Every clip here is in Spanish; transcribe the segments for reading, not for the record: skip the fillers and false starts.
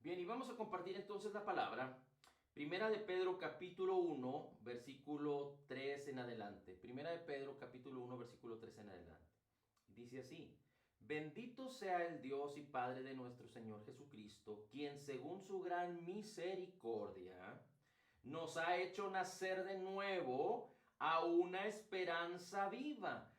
Bien, y vamos a compartir entonces la palabra. Primera de Pedro capítulo 1, versículo 3 en adelante. Primera de Pedro capítulo 1, versículo 3 en adelante. Dice así: Bendito sea el Dios y Padre de nuestro Señor Jesucristo, quien según su gran misericordia nos ha hecho nacer de nuevo a una esperanza viva.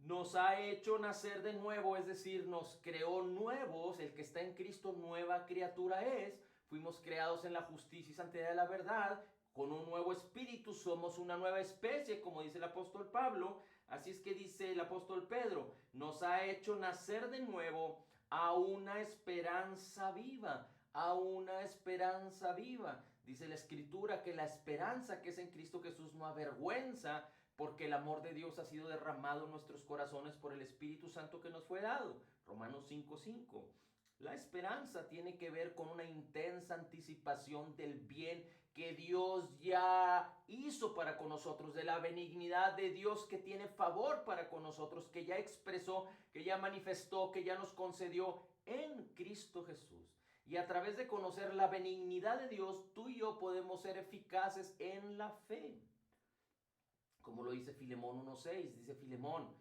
Nos ha hecho nacer de nuevo, es decir, nos creó nuevos. El que está en Cristo, nueva criatura es. Fuimos creados en la justicia y santidad de la verdad. Con un nuevo espíritu somos una nueva especie, como dice el apóstol Pablo. Así es que dice el apóstol Pedro: nos ha hecho nacer de nuevo a una esperanza viva. A una esperanza viva. Dice la Escritura que la esperanza que es en Cristo Jesús no avergüenza, porque el amor de Dios ha sido derramado en nuestros corazones por el Espíritu Santo que nos fue dado. Romanos 5:5. La esperanza tiene que ver con una intensa anticipación del bien que Dios ya hizo para con nosotros, de la benignidad de Dios que tiene favor para con nosotros, que ya expresó, que ya manifestó, que ya nos concedió en Cristo Jesús. Y a través de conocer la benignidad de Dios, tú y yo podemos ser eficaces en la fe. Como lo dice Filemón 1:6, dice Filemón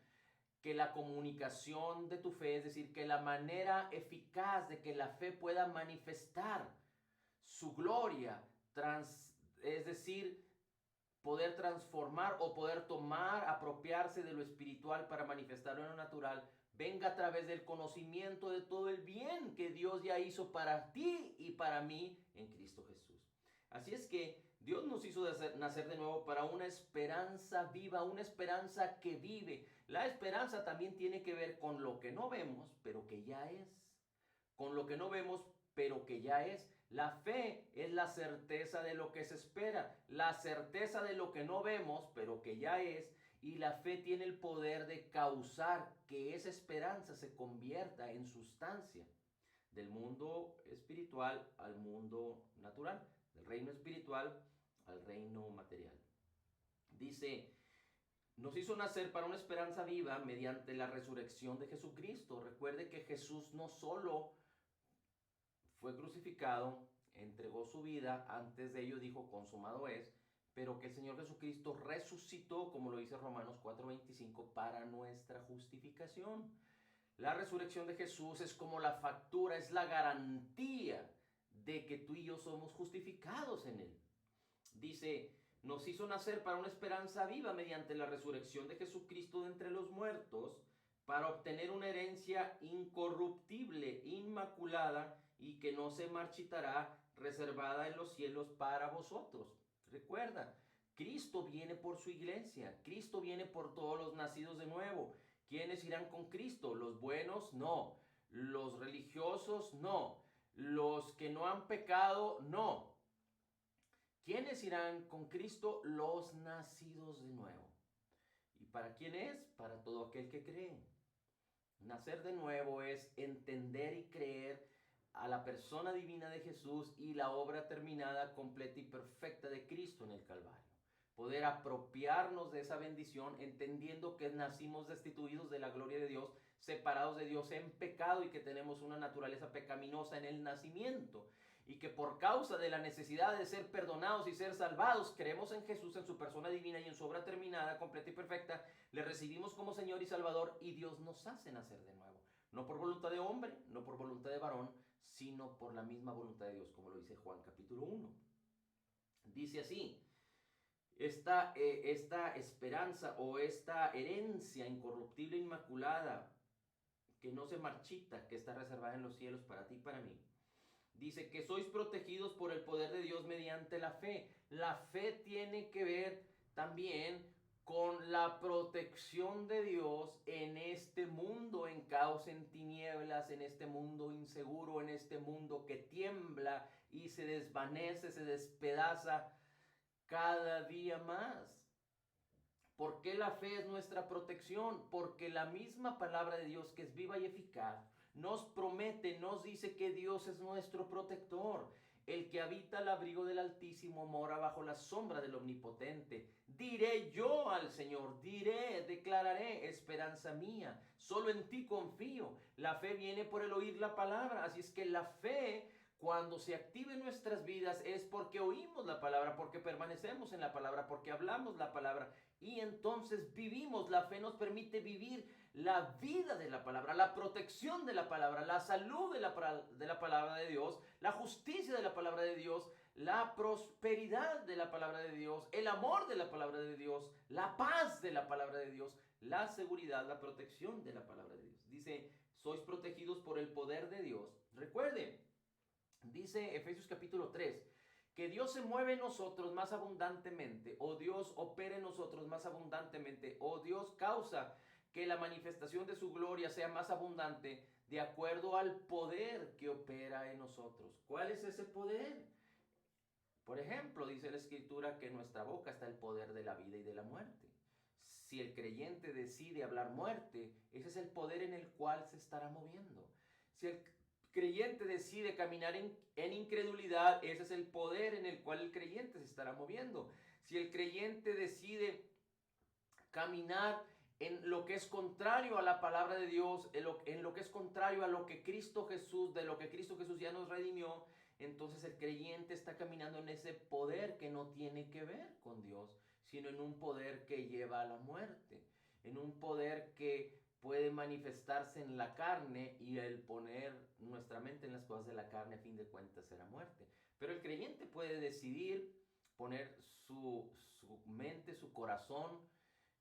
que la comunicación de tu fe, es decir, que la manera eficaz de que la fe pueda manifestar su gloria, es decir, poder transformar o poder tomar, apropiarse de lo espiritual para manifestarlo en lo natural, venga a través del conocimiento de todo el bien que Dios ya hizo para ti y para mí en Cristo Jesús. Así es que Dios nos hizo nacer de nuevo para una esperanza viva, una esperanza que vive. La esperanza también tiene que ver con lo que no vemos, pero que ya es. Con lo que no vemos, pero que ya es. La fe es la certeza de lo que se espera, la certeza de lo que no vemos, pero que ya es. Y la fe tiene el poder de causar que esa esperanza se convierta en sustancia, del mundo espiritual al mundo natural, del reino espiritual al reino material. Dice: nos hizo nacer para una esperanza viva mediante la resurrección de Jesucristo. Recuerde que Jesús no solo fue crucificado, entregó su vida, antes de ello dijo consumado es, pero que el Señor Jesucristo resucitó, como lo dice Romanos 4:25, para nuestra justificación. La resurrección de Jesús es como la factura, es la garantía de que tú y yo somos justificados en Él. Dice: nos hizo nacer para una esperanza viva mediante la resurrección de Jesucristo de entre los muertos, para obtener una herencia incorruptible, inmaculada y que no se marchitará, reservada en los cielos para vosotros. Recuerda, Cristo viene por su iglesia, Cristo viene por todos los nacidos de nuevo. ¿Quiénes irán con Cristo? Los buenos, no. Los religiosos, no. Los que no han pecado, no. ¿Quiénes irán con Cristo? Los nacidos de nuevo. ¿Y para quién es? Para todo aquel que cree. Nacer de nuevo es entender y creer a la persona divina de Jesús y la obra terminada, completa y perfecta de Cristo en el Calvario. Poder apropiarnos de esa bendición entendiendo que nacimos destituidos de la gloria de Dios, separados de Dios en pecado y que tenemos una naturaleza pecaminosa en el nacimiento. Y que por causa de la necesidad de ser perdonados y ser salvados, creemos en Jesús, en su persona divina y en su obra terminada, completa y perfecta, le recibimos como Señor y Salvador y Dios nos hace nacer de nuevo. No por voluntad de hombre, no por voluntad de varón, sino por la misma voluntad de Dios, como lo dice Juan capítulo 1. Dice así: esta esperanza o esta herencia incorruptible e inmaculada, que no se marchita, que está reservada en los cielos para ti y para mí. Dice que sois protegidos por el poder de Dios mediante la fe. La fe tiene que ver también con la protección de Dios en este mundo en caos, en tinieblas, en este mundo inseguro, en este mundo que tiembla y se desvanece, se despedaza cada día más. ¿Por qué la fe es nuestra protección? Porque la misma palabra de Dios, que es viva y eficaz, nos promete, nos dice que Dios es nuestro protector. El que habita al abrigo del Altísimo mora bajo la sombra del Omnipotente. Diré yo al Señor, diré, declararé, esperanza mía, solo en ti confío. La fe viene por el oír la palabra, así es que la fe cuando se active en nuestras vidas es porque oímos la palabra, porque permanecemos en la palabra, porque hablamos la palabra y entonces vivimos. La fe nos permite vivir la vida de la palabra, la protección de la palabra, la salud de la palabra de Dios, la justicia de la palabra de Dios, la prosperidad de la palabra de Dios, el amor de la palabra de Dios, la paz de la palabra de Dios, la seguridad, la protección de la palabra de Dios. Dice, sois protegidos por el poder de Dios. Recuerde, dice Efesios capítulo 3, que Dios se mueve en nosotros más abundantemente, o Dios opera en nosotros más abundantemente, o Dios causa que la manifestación de su gloria sea más abundante de acuerdo al poder que opera en nosotros. ¿Cuál es ese poder? Por ejemplo, dice la Escritura que en nuestra boca está el poder de la vida y de la muerte. Si el creyente decide hablar muerte, ese es el poder en el cual se estará moviendo. Si el creyente decide caminar en incredulidad, ese es el poder en el cual el creyente se estará moviendo. Si el creyente decide caminar en lo que es contrario a la palabra de Dios, en lo que es contrario a lo que Cristo Jesús, de lo que Cristo Jesús ya nos redimió, entonces el creyente está caminando en ese poder que no tiene que ver con Dios, sino en un poder que lleva a la muerte, en un poder que puede manifestarse en la carne, y el poner nuestra mente en las cosas de la carne a fin de cuentas será muerte. Pero el creyente puede decidir poner su mente, su corazón,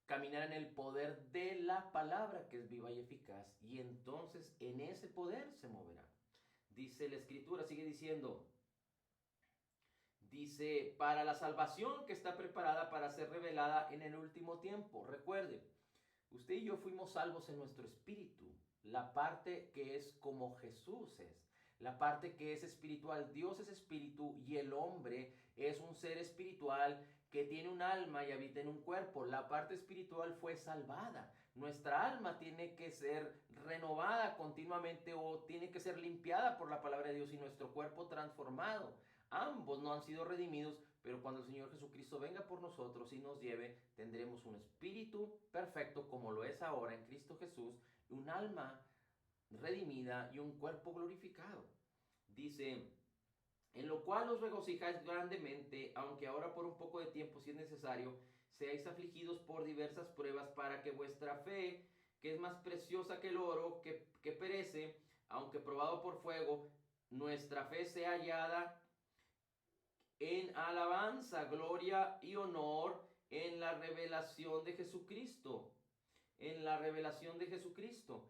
caminar en el poder de la palabra que es viva y eficaz, y entonces en ese poder se moverá. Dice la Escritura, sigue diciendo, dice, para la salvación que está preparada para ser revelada en el último tiempo. Recuerde, usted y yo fuimos salvos en nuestro espíritu, la parte que es como Jesús es, la parte que es espiritual. Dios es espíritu y el hombre es un ser espiritual que tiene un alma y habita en un cuerpo. La parte espiritual fue salvada. Nuestra alma tiene que ser renovada continuamente, o tiene que ser limpiada por la palabra de Dios, y nuestro cuerpo transformado. Ambos no han sido redimidos, pero cuando el Señor Jesucristo venga por nosotros y nos lleve, tendremos un espíritu perfecto como lo es ahora en Cristo Jesús, un alma redimida y un cuerpo glorificado. Dice, en lo cual os regocijáis grandemente, aunque ahora por un poco de tiempo, si es necesario, seáis afligidos por diversas pruebas, para que vuestra fe, que es más preciosa que el oro, que perece, aunque probado por fuego, nuestra fe sea hallada en alabanza, gloria y honor en la revelación de Jesucristo. En la revelación de Jesucristo.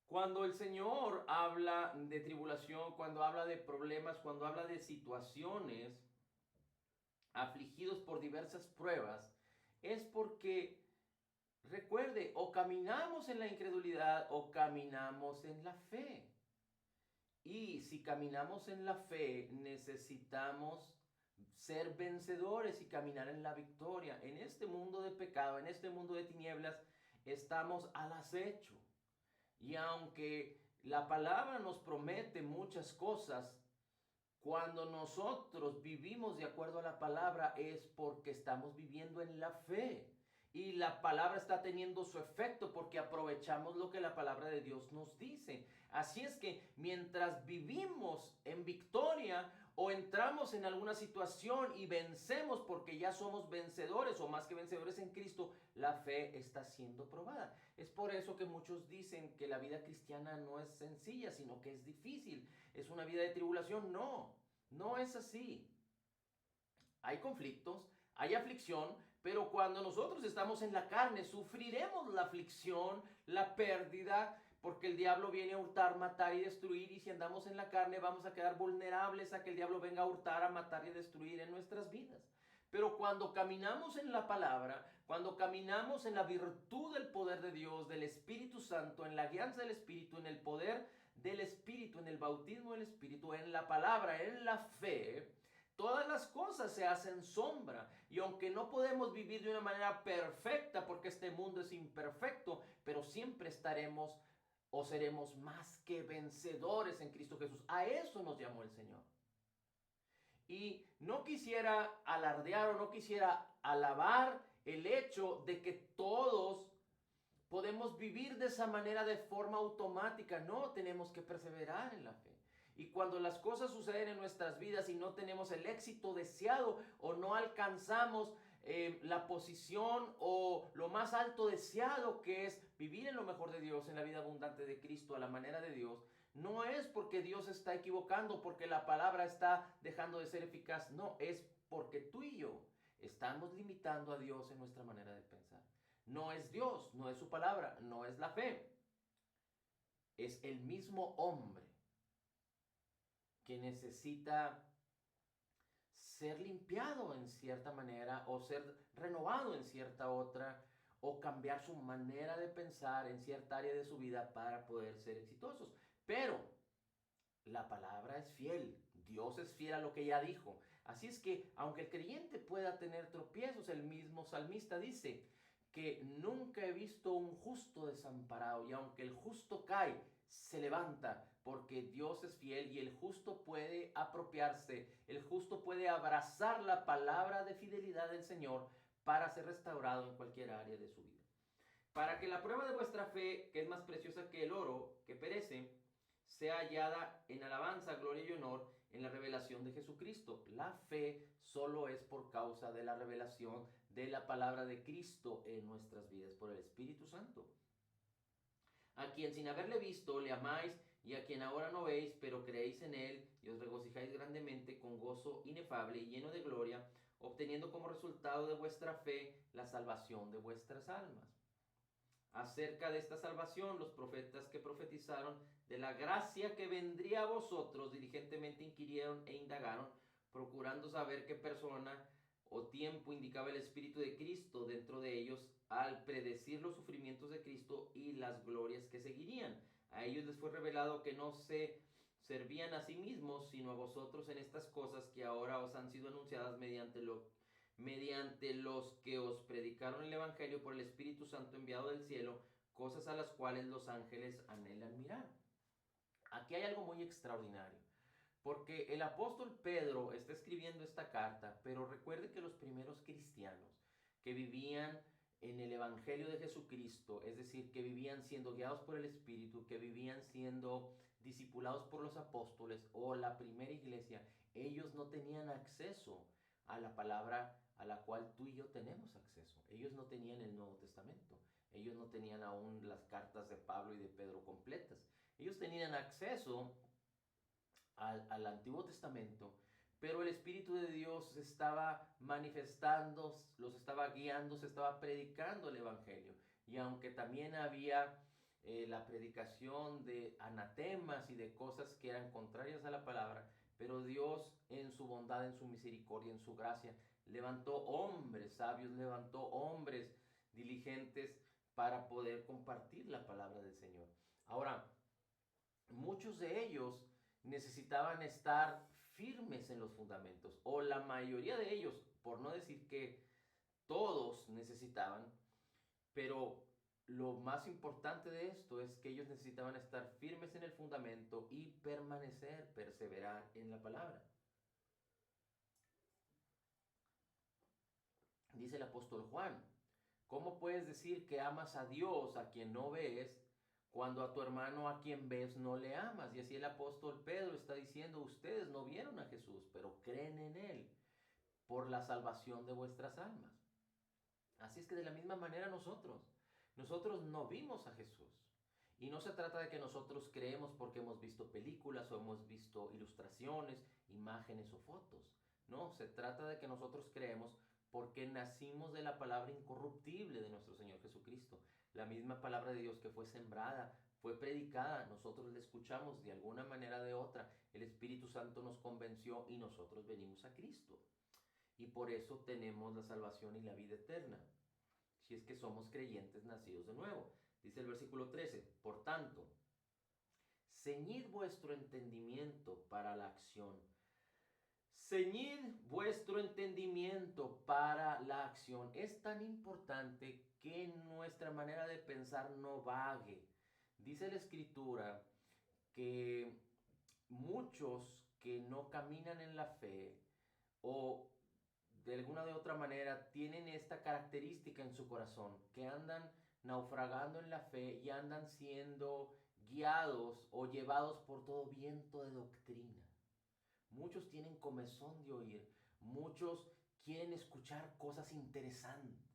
Cuando el Señor habla de tribulación, cuando habla de problemas, cuando habla de situaciones, afligidos por diversas pruebas, es porque, recuerde, o caminamos en la incredulidad o caminamos en la fe. Y si caminamos en la fe, necesitamos ser vencedores y caminar en la victoria. En este mundo de pecado, en este mundo de tinieblas, estamos al acecho. Y aunque la palabra nos promete muchas cosas, cuando nosotros vivimos de acuerdo a la palabra es porque estamos viviendo en la fe. Y la palabra está teniendo su efecto porque aprovechamos lo que la palabra de Dios nos dice. Así es que mientras vivimos en victoria o entramos en alguna situación y vencemos porque ya somos vencedores o más que vencedores en Cristo, la fe está siendo probada. Es por eso que muchos dicen que la vida cristiana no es sencilla, sino que es difícil. Es una vida de tribulación. No, no es así. Hay conflictos, hay aflicción, pero cuando nosotros estamos en la carne, sufriremos la aflicción, la pérdida, porque el diablo viene a hurtar, matar y destruir, y si andamos en la carne vamos a quedar vulnerables a que el diablo venga a hurtar, a matar y a destruir en nuestras vidas. Pero cuando caminamos en la palabra, cuando caminamos en la virtud del poder de Dios, del Espíritu Santo, en la guianza del Espíritu, en el poder del Espíritu, en el bautismo del Espíritu, en la palabra, en la fe, todas las cosas se hacen sombra. Y aunque no podemos vivir de una manera perfecta, porque este mundo es imperfecto, pero siempre estaremos o seremos más que vencedores en Cristo Jesús. A eso nos llamó el Señor. Y no quisiera alardear o no quisiera alabar el hecho de que todos podemos vivir de esa manera de forma automática. No, tenemos que perseverar en la fe. Y cuando las cosas suceden en nuestras vidas y no tenemos el éxito deseado o no alcanzamos la posición o lo más alto deseado, que es vivir en lo mejor de Dios, en la vida abundante de Cristo, a la manera de Dios, no es porque Dios está equivocando, porque la palabra está dejando de ser eficaz. No, es porque tú y yo estamos limitando a Dios en nuestra manera de pensar. No es Dios, no es su palabra, no es la fe. Es el mismo hombre que necesita ser limpiado en cierta manera o ser renovado en cierta otra o cambiar su manera de pensar en cierta área de su vida para poder ser exitosos. Pero la palabra es fiel, Dios es fiel a lo que ya dijo. Así es que aunque el creyente pueda tener tropiezos, el mismo salmista dice que nunca he visto un justo desamparado, y aunque el justo cae, se levanta, porque Dios es fiel y el justo puede apropiarse, el justo puede abrazar la palabra de fidelidad del Señor para ser restaurado en cualquier área de su vida. Para que la prueba de vuestra fe, que es más preciosa que el oro, que perece, sea hallada en alabanza, gloria y honor en la revelación de Jesucristo. La fe solo es por causa de la revelación de la palabra de Cristo en nuestras vidas por el Espíritu Santo. A quien sin haberle visto le amáis, y a quien ahora no veis, pero creéis en él y os regocijáis grandemente con gozo inefable y lleno de gloria, obteniendo como resultado de vuestra fe la salvación de vuestras almas. Acerca de esta salvación, los profetas que profetizaron de la gracia que vendría a vosotros diligentemente inquirieron e indagaron, procurando saber qué persona o tiempo indicaba el Espíritu de Cristo dentro de ellos al predecir los sufrimientos de Cristo y las glorias que seguirían. A ellos les fue revelado que no se servían a sí mismos, sino a vosotros en estas cosas que ahora os han sido anunciadas mediante los que os predicaron el Evangelio por el Espíritu Santo enviado del cielo, cosas a las cuales los ángeles anhelan mirar. Aquí hay algo muy extraordinario, porque el apóstol Pedro está escribiendo esta carta, pero recuerde que los primeros cristianos que vivían en el Evangelio de Jesucristo, es decir, que vivían siendo guiados por el Espíritu, que vivían siendo discipulados por los apóstoles o la primera iglesia, ellos no tenían acceso a la palabra a la cual tú y yo tenemos acceso. Ellos no tenían el Nuevo Testamento, ellos no tenían aún las cartas de Pablo y de Pedro completas. Ellos tenían acceso al Antiguo Testamento, pero el Espíritu de Dios se estaba manifestando, los estaba guiando, se estaba predicando el Evangelio. Y aunque también había la predicación de anatemas y de cosas que eran contrarias a la palabra, pero Dios en su bondad, en su misericordia, en su gracia, levantó hombres sabios, levantó hombres diligentes para poder compartir la palabra del Señor. Ahora, muchos de ellos necesitaban estar firmes en los fundamentos, o la mayoría de ellos, por no decir que todos necesitaban, pero lo más importante de esto es que ellos necesitaban estar firmes en el fundamento y permanecer, perseverar en la palabra. Dice el apóstol Juan, ¿cómo puedes decir que amas a Dios a quien no ves, cuando a tu hermano a quien ves no le amas? Y así el apóstol Pedro está diciendo, ustedes no vieron a Jesús, pero creen en Él por la salvación de vuestras almas. Así es que de la misma manera nosotros no vimos a Jesús. Y no se trata de que nosotros creemos porque hemos visto películas o hemos visto ilustraciones, imágenes o fotos. No, se trata de que nosotros creemos porque nacimos de la palabra incorruptible de nuestro Señor Jesucristo. La misma palabra de Dios que fue sembrada, fue predicada, nosotros la escuchamos de alguna manera o de otra. El Espíritu Santo nos convenció y nosotros venimos a Cristo. Y por eso tenemos la salvación y la vida eterna, si es que somos creyentes nacidos de nuevo. Dice el versículo 13, por tanto, ceñid vuestro entendimiento para la acción. Ceñid vuestro entendimiento para la acción. Es tan importante que nuestra manera de pensar no vague. Dice la Escritura que muchos que no caminan en la fe o de alguna de otra manera tienen esta característica en su corazón, que andan naufragando en la fe y andan siendo guiados o llevados por todo viento de doctrina. Muchos tienen comezón de oír, muchos quieren escuchar cosas interesantes.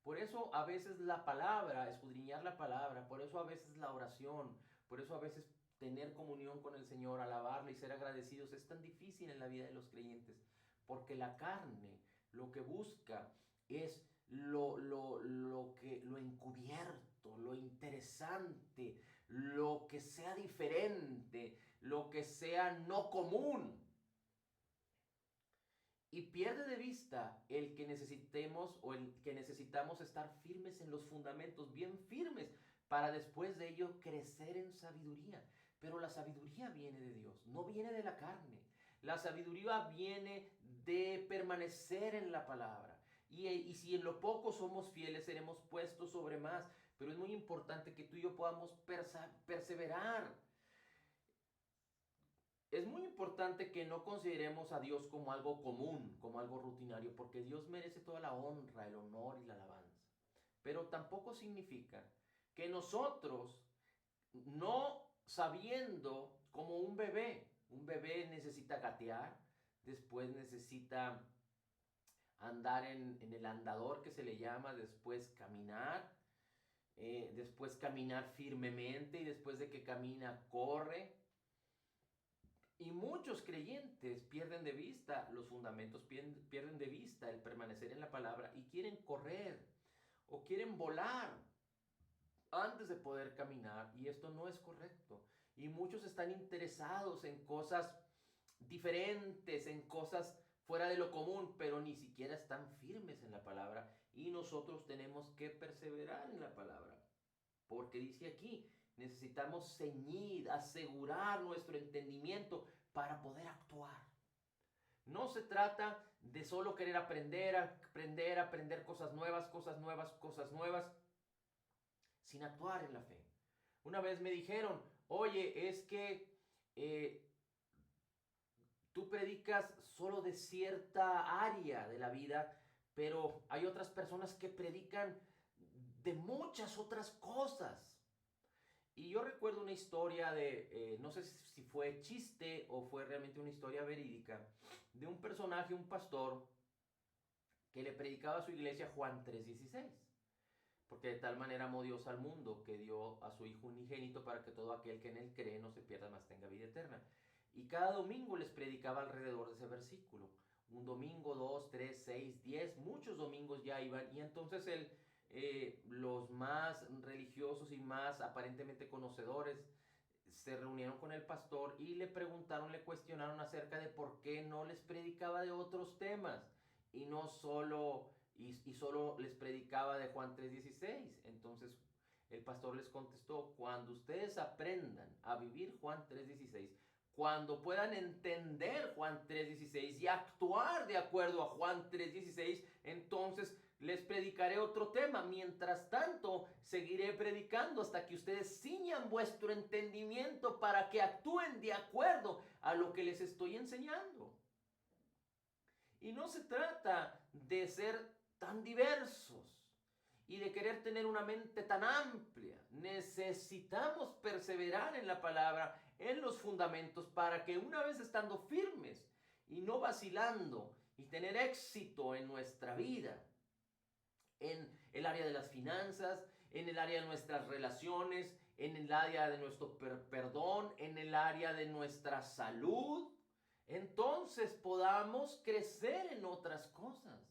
Por eso a veces la palabra, escudriñar la palabra, por eso a veces la oración, por eso a veces tener comunión con el Señor, alabarle y ser agradecidos es tan difícil en la vida de los creyentes, porque la carne lo que busca es lo encubierto, lo interesante, lo que sea diferente, lo que sea no común. Y pierde de vista el que necesitemos o el que necesitamos estar firmes en los fundamentos, bien firmes, para después de ello crecer en sabiduría. Pero la sabiduría viene de Dios, no viene de la carne. La sabiduría viene de permanecer en la palabra. Y si en lo poco somos fieles, seremos puestos sobre más. Pero es muy importante que tú y yo podamos perseverar. Es muy importante que no consideremos a Dios como algo común, como algo rutinario, porque Dios merece toda la honra, el honor y la alabanza. Pero tampoco significa que nosotros, no sabiendo como un bebé necesita gatear, después necesita andar en el andador que se le llama, después caminar firmemente y después de que camina corre. Y muchos creyentes pierden de vista los fundamentos, pierden de vista el permanecer en la palabra y quieren correr o quieren volar antes de poder caminar, y esto no es correcto. Y muchos están interesados en cosas diferentes, en cosas fuera de lo común, pero ni siquiera están firmes en la palabra, y nosotros tenemos que perseverar en la palabra. Porque dice aquí, necesitamos ceñir, asegurar nuestro entendimiento para poder actuar. No se trata de solo querer aprender cosas nuevas, sin actuar en la fe. Una vez me dijeron, oye, es que tú predicas solo de cierta área de la vida, pero hay otras personas que predican de muchas otras cosas. Y yo recuerdo una historia de, no sé si fue chiste o fue realmente una historia verídica, de un personaje, un pastor, que le predicaba a su iglesia Juan 3:16. Porque de tal manera amó Dios al mundo que dio a su Hijo unigénito para que todo aquel que en él cree no se pierda, mas tenga vida eterna. Y cada domingo les predicaba alrededor de ese versículo. Un domingo, 2, 3, 6, 10, muchos domingos ya iban. Y entonces los más religiosos y más aparentemente conocedores se reunieron con el pastor y le preguntaron, le cuestionaron acerca de por qué no les predicaba de otros temas y no solo y solo les predicaba de Juan 3:16. Entonces el pastor les contestó, cuando ustedes aprendan a vivir Juan 3:16, cuando puedan entender Juan 3:16 y actuar de acuerdo a Juan 3:16, entonces les predicaré otro tema. Mientras tanto, seguiré predicando hasta que ustedes ciñan vuestro entendimiento para que actúen de acuerdo a lo que les estoy enseñando. Y no se trata de ser tan diversos y de querer tener una mente tan amplia. Necesitamos perseverar en la palabra, en los fundamentos, para que una vez estando firmes y no vacilando y tener éxito en nuestra vida, en el área de las finanzas, en el área de nuestras relaciones, en el área de nuestro perdón, en el área de nuestra salud, entonces podamos crecer en otras cosas.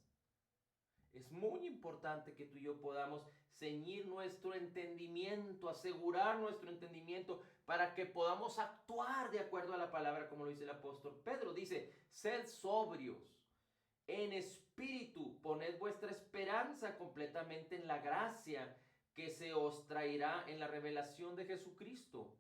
Es muy importante que tú y yo podamos ceñir nuestro entendimiento, asegurar nuestro entendimiento para que podamos actuar de acuerdo a la palabra, como lo dice el apóstol Pedro. Dice, sed sobrios en espíritu, poned vuestra esperanza completamente en la gracia que se os traerá en la revelación de Jesucristo.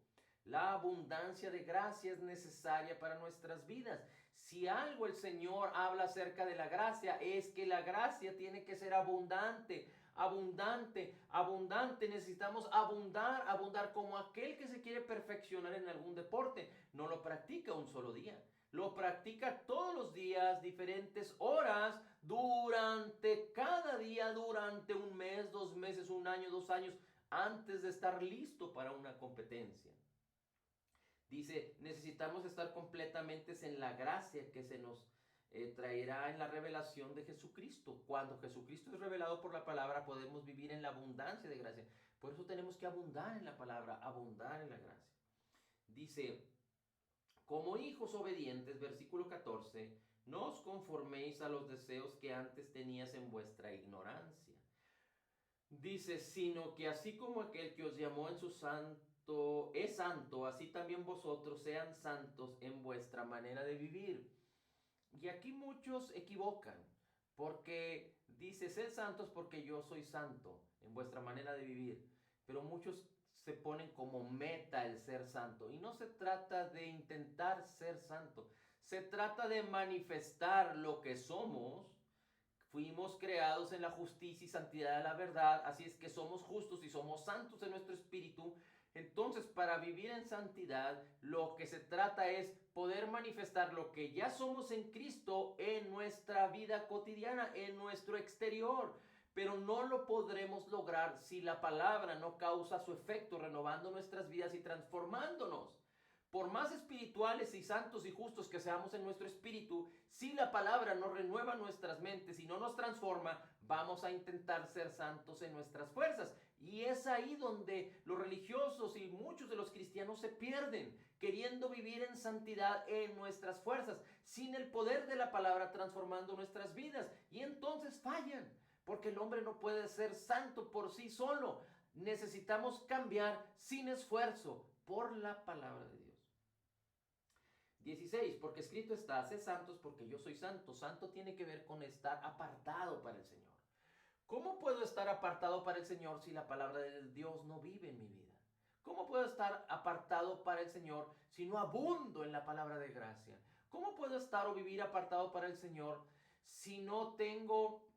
La abundancia de gracia es necesaria para nuestras vidas. Si algo el Señor habla acerca de la gracia, es que la gracia tiene que ser abundante, abundante, abundante. Necesitamos abundar como aquel que se quiere perfeccionar en algún deporte. No lo practica un solo día. Lo practica todos los días, diferentes horas, durante cada día, durante un mes, 2 meses, un año, 2 años, antes de estar listo para una competencia. Dice, necesitamos estar completamente en la gracia que se nos traerá en la revelación de Jesucristo. Cuando Jesucristo es revelado por la palabra, podemos vivir en la abundancia de gracia. Por eso tenemos que abundar en la palabra, abundar en la gracia. Dice, como hijos obedientes, versículo 14, no os conforméis a los deseos que antes tenías en vuestra ignorancia. Dice, sino que así como aquel que os llamó en su santo es santo, así también vosotros sean santos en vuestra manera de vivir. Y aquí muchos equivocan, porque dice, sed santos porque yo soy santo en vuestra manera de vivir. Pero muchos se ponen como meta el ser santo. Y no se trata de intentar ser santo, se trata de manifestar lo que somos. Fuimos creados en la justicia y santidad de la verdad, así es que somos justos y somos santos en nuestro espíritu. Entonces, para vivir en santidad, lo que se trata es poder manifestar lo que ya somos en Cristo en nuestra vida cotidiana, en nuestro exterior. Pero no lo podremos lograr si la palabra no causa su efecto, renovando nuestras vidas y transformándonos. Por más espirituales y santos y justos que seamos en nuestro espíritu, si la palabra no renueva nuestras mentes y no nos transforma, vamos a intentar ser santos en nuestras fuerzas. Y es ahí donde los religiosos y muchos de los cristianos se pierden, queriendo vivir en santidad en nuestras fuerzas, sin el poder de la palabra transformando nuestras vidas. Y entonces fallan, porque el hombre no puede ser santo por sí solo. Necesitamos cambiar sin esfuerzo por la palabra de Dios. 16, porque escrito está, sed santos porque yo soy santo. Santo tiene que ver con estar apartado para el Señor. ¿Cómo puedo estar apartado para el Señor si la palabra de Dios no vive en mi vida? ¿Cómo puedo estar apartado para el Señor si no abundo en la palabra de gracia? ¿Cómo puedo estar o vivir apartado para el Señor si no tengo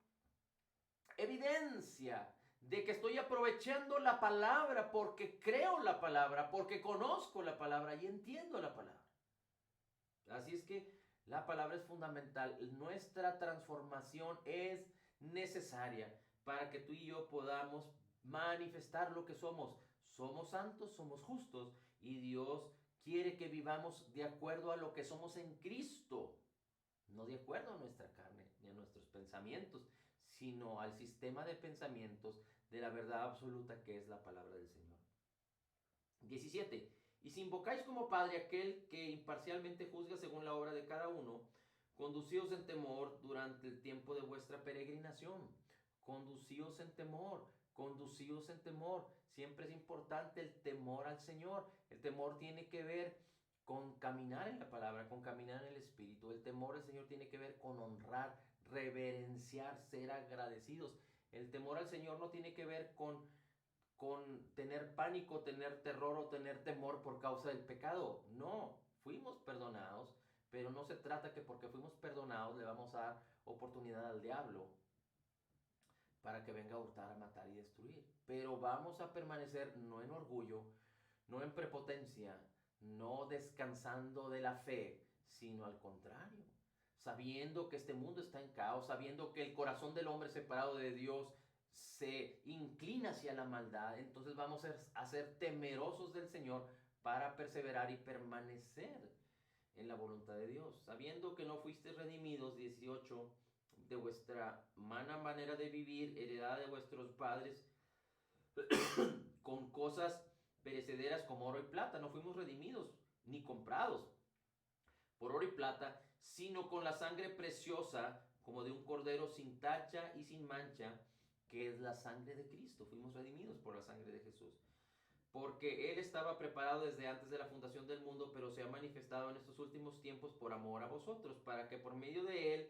evidencia de que estoy aprovechando la palabra porque creo la palabra, porque conozco la palabra y entiendo la palabra? Así es que la palabra es fundamental. Nuestra transformación es necesaria para que tú y yo podamos manifestar lo que somos. Somos santos, somos justos y Dios quiere que vivamos de acuerdo a lo que somos en Cristo. No de acuerdo a nuestra carne ni a nuestros pensamientos, sino al sistema de pensamientos de la verdad absoluta que es la palabra del Señor. 17. Y si invocáis como Padre aquel que imparcialmente juzga según la obra de cada uno, conducíos en temor durante el tiempo de vuestra peregrinación. Conducíos en temor, conducíos en temor. Siempre es importante el temor al Señor. El temor tiene que ver con caminar en la palabra, con caminar en el Espíritu. El temor al Señor tiene que ver con honrar, reverenciar, ser agradecidos. El temor al Señor no tiene que ver con tener pánico, tener terror o tener temor por causa del pecado. No, fuimos perdonados, pero no se trata que porque fuimos perdonados le vamos a dar oportunidad al diablo para que venga a hurtar, a matar y destruir. Pero vamos a permanecer no en orgullo, no en prepotencia, no descansando de la fe, sino al contrario, sabiendo que este mundo está en caos, sabiendo que el corazón del hombre separado de Dios se inclina hacia la maldad. Entonces vamos a ser temerosos del Señor para perseverar y permanecer en la voluntad de Dios, sabiendo que no fuisteis redimidos, 18, de vuestra mala manera de vivir, heredada de vuestros padres, con cosas perecederas como oro y plata. No fuimos redimidos ni comprados por oro y plata, sino con la sangre preciosa como de un cordero sin tacha y sin mancha, que es la sangre de Cristo. Fuimos redimidos por la sangre de Jesús. Porque Él estaba preparado desde antes de la fundación del mundo, pero se ha manifestado en estos últimos tiempos por amor a vosotros, para que por medio de Él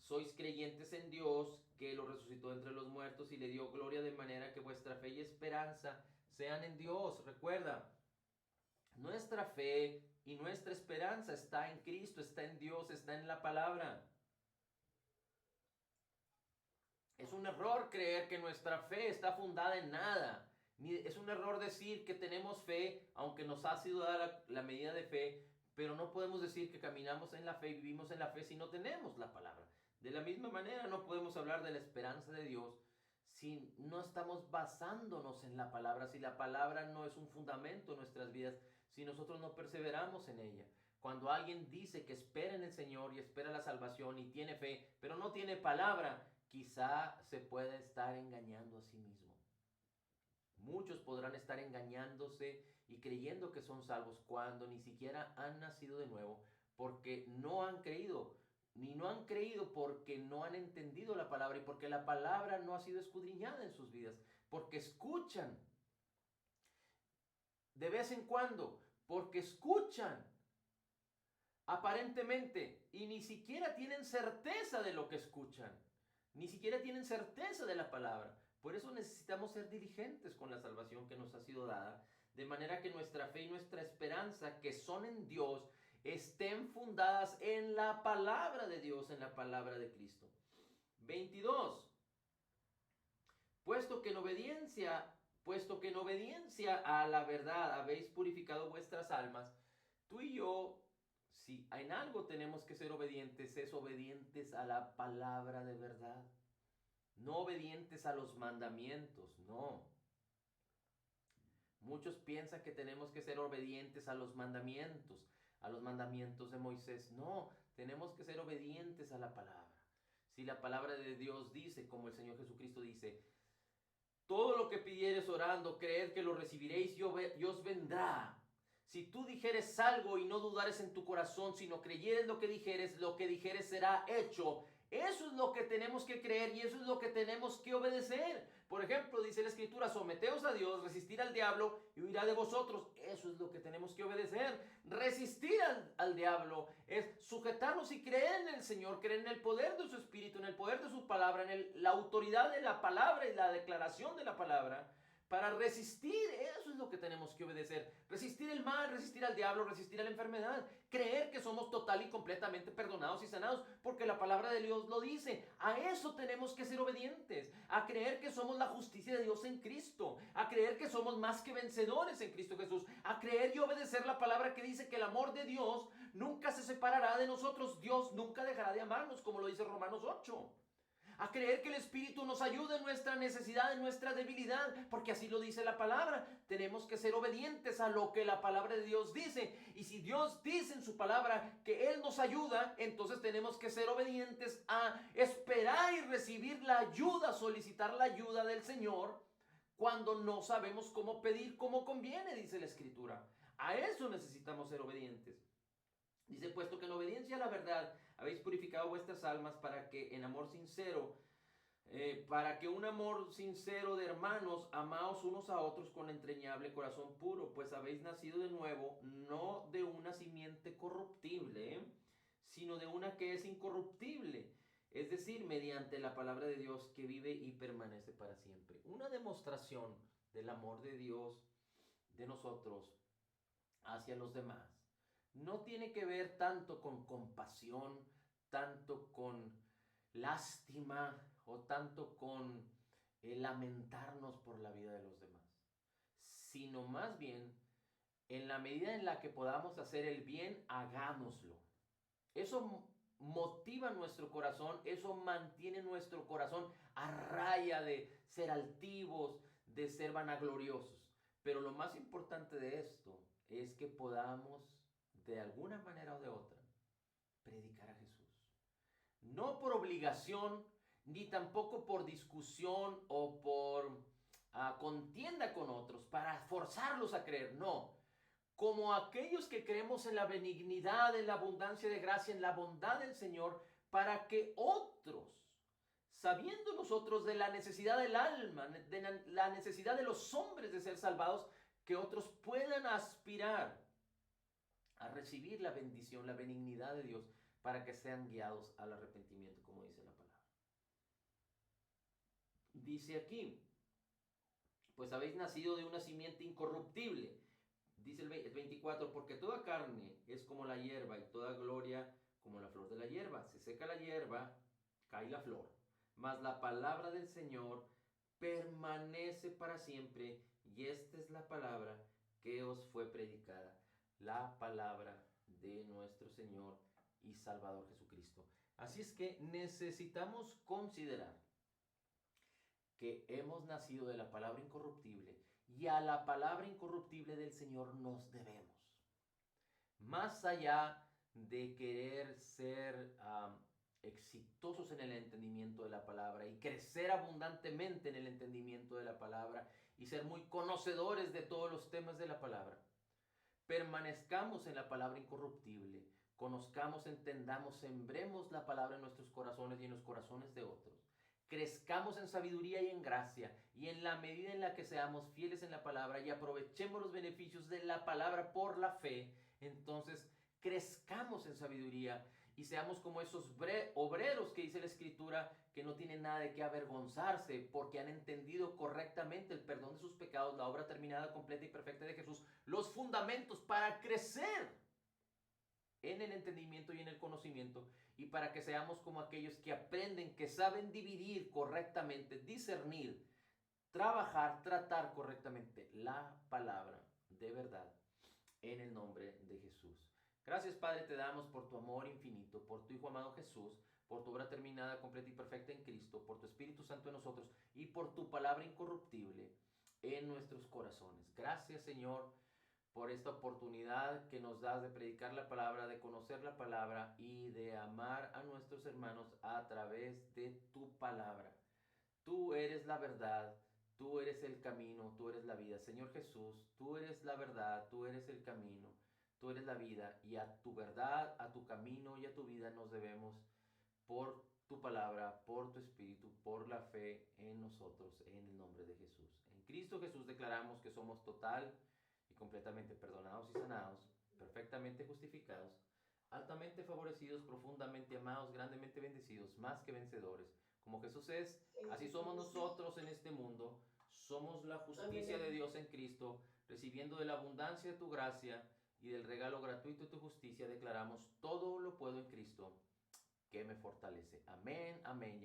sois creyentes en Dios, que lo resucitó entre los muertos y le dio gloria, de manera que vuestra fe y esperanza sean en Dios. Recuerda, nuestra fe y nuestra esperanza está en Cristo, está en Dios, está en la palabra. Es un error creer que nuestra fe está fundada en nada. Es un error decir que tenemos fe, aunque nos ha sido dada la medida de fe, pero no podemos decir que caminamos en la fe y vivimos en la fe si no tenemos la palabra. De la misma manera no podemos hablar de la esperanza de Dios si no estamos basándonos en la palabra, si la palabra no es un fundamento en nuestras vidas, si nosotros no perseveramos en ella. Cuando alguien dice que espera en el Señor y espera la salvación y tiene fe, pero no tiene palabra, quizá se pueda estar engañando a sí mismo. Muchos podrán estar engañándose y creyendo que son salvos cuando ni siquiera han nacido de nuevo, porque no han creído, ni no han creído porque no han entendido la palabra y porque la palabra no ha sido escudriñada en sus vidas, porque escuchan de vez en cuando, porque escuchan aparentemente y ni siquiera tienen certeza de lo que escuchan, ni siquiera tienen certeza de la palabra. Por eso necesitamos ser diligentes con la salvación que nos ha sido dada, de manera que nuestra fe y nuestra esperanza, que son en Dios, estén fundadas en la palabra de Dios, en la palabra de Cristo. 22. Puesto que en obediencia a la verdad habéis purificado vuestras almas, tú y yo, si en algo tenemos que ser obedientes, es obedientes a la palabra de verdad. No obedientes a los mandamientos, no. Muchos piensan que tenemos que ser obedientes a los mandamientos de Moisés. No, tenemos que ser obedientes a la palabra. Si la palabra de Dios dice, como el Señor Jesucristo dice, todo lo que pidieres orando, creed que lo recibiréis y os vendrá. Si tú dijeres algo y no dudares en tu corazón, sino creyeres lo que dijeres será hecho. Eso es lo que tenemos que creer y eso es lo que tenemos que obedecer. Por ejemplo, dice la Escritura, someteos a Dios, resistir al diablo y huirá de vosotros. Eso es lo que tenemos que obedecer. Resistir al diablo es sujetarnos y creer en el Señor, creer en el poder de su Espíritu, en el poder de su palabra, en la autoridad de la palabra y la declaración de la palabra. Para resistir, eso es lo que tenemos que obedecer. Resistir el mal, resistir al diablo, resistir a la enfermedad. Creer que somos total y completamente perdonados y sanados, porque la palabra de Dios lo dice. A eso tenemos que ser obedientes. A creer que somos la justicia de Dios en Cristo. A creer que somos más que vencedores en Cristo Jesús. A creer y obedecer la palabra que dice que el amor de Dios nunca se separará de nosotros. Dios nunca dejará de amarnos, como lo dice Romanos 8. A creer que el Espíritu nos ayuda en nuestra necesidad, en nuestra debilidad, porque así lo dice la palabra. Tenemos que ser obedientes a lo que la palabra de Dios dice. Y si Dios dice en su palabra que Él nos ayuda, entonces tenemos que ser obedientes a esperar y recibir la ayuda, solicitar la ayuda del Señor cuando no sabemos cómo pedir como conviene, dice la Escritura. A eso necesitamos ser obedientes. Dice, puesto que en obediencia a la verdad habéis purificado vuestras almas para que en amor sincero, para que un amor sincero de hermanos, amaos unos a otros con entrañable corazón puro, pues habéis nacido de nuevo, no de una simiente corruptible, sino de una que es incorruptible, es decir, mediante la palabra de Dios que vive y permanece para siempre. Una demostración del amor de Dios, de nosotros, hacia los demás no tiene que ver tanto con compasión, tanto con lástima o tanto con lamentarnos por la vida de los demás, sino más bien en la medida en la que podamos hacer el bien, hagámoslo. Eso motiva nuestro corazón, eso mantiene nuestro corazón a raya de ser altivos, de ser vanagloriosos. Pero lo más importante de esto es que podamos de alguna manera o de otra, predicar a Jesús. No por obligación, ni tampoco por discusión o por contienda con otros, para forzarlos a creer, no. Como aquellos que creemos en la benignidad, en la abundancia de gracia, en la bondad del Señor, para que otros, sabiendo nosotros de la necesidad del alma, de la necesidad de los hombres de ser salvados, que otros puedan aspirar a recibir la bendición, la benignidad de Dios, para que sean guiados al arrepentimiento, como dice la palabra. Dice aquí, pues habéis nacido de una simiente incorruptible. Dice el 24, porque toda carne es como la hierba y toda gloria como la flor de la hierba. Se seca la hierba, cae la flor. Mas la palabra del Señor permanece para siempre. Y esta es la palabra que os fue predicada. La palabra de nuestro Señor y Salvador Jesucristo. Así es que necesitamos considerar que hemos nacido de la palabra incorruptible y a la palabra incorruptible del Señor nos debemos. Más allá de querer ser exitosos en el entendimiento de la palabra y crecer abundantemente en el entendimiento de la palabra y ser muy conocedores de todos los temas de la palabra, permanezcamos en la palabra incorruptible, conozcamos, entendamos, sembremos la palabra en nuestros corazones y en los corazones de otros. Crezcamos en sabiduría y en gracia, y en la medida en la que seamos fieles en la palabra y aprovechemos los beneficios de la palabra por la fe, entonces crezcamos en sabiduría y seamos como esos obreros que dice la Escritura, que no tienen nada de qué avergonzarse porque han entendido correctamente el perdón de sus pecados, la obra terminada, completa y perfecta de Jesús, los fundamentos para crecer en el entendimiento y en el conocimiento, y para que seamos como aquellos que aprenden, que saben dividir correctamente, discernir, trabajar, tratar correctamente la palabra de verdad en el nombre de Jesús. Gracias, Padre, te damos por tu amor infinito, por tu Hijo amado Jesús, por tu obra terminada, completa y perfecta en Cristo, por tu Espíritu Santo en nosotros y por tu palabra incorruptible en nuestros corazones. Gracias, Señor, por esta oportunidad que nos das de predicar la palabra, de conocer la palabra y de amar a nuestros hermanos a través de tu palabra. Tú eres la verdad, tú eres el camino, tú eres la vida. Señor Jesús, tú eres la verdad, tú eres el camino, tú eres la vida, y a tu verdad, a tu camino y a tu vida nos debemos por tu palabra, por tu espíritu, por la fe en nosotros, en el nombre de Jesús. En Cristo Jesús declaramos que somos total y completamente perdonados y sanados, perfectamente justificados, altamente favorecidos, profundamente amados, grandemente bendecidos, más que vencedores. Como Jesús es, así somos nosotros en este mundo. Somos la justicia de Dios en Cristo, recibiendo de la abundancia de tu gracia y del regalo gratuito de tu justicia. Declaramos: todo lo puedo en Cristo que me fortalece. Amén, amén.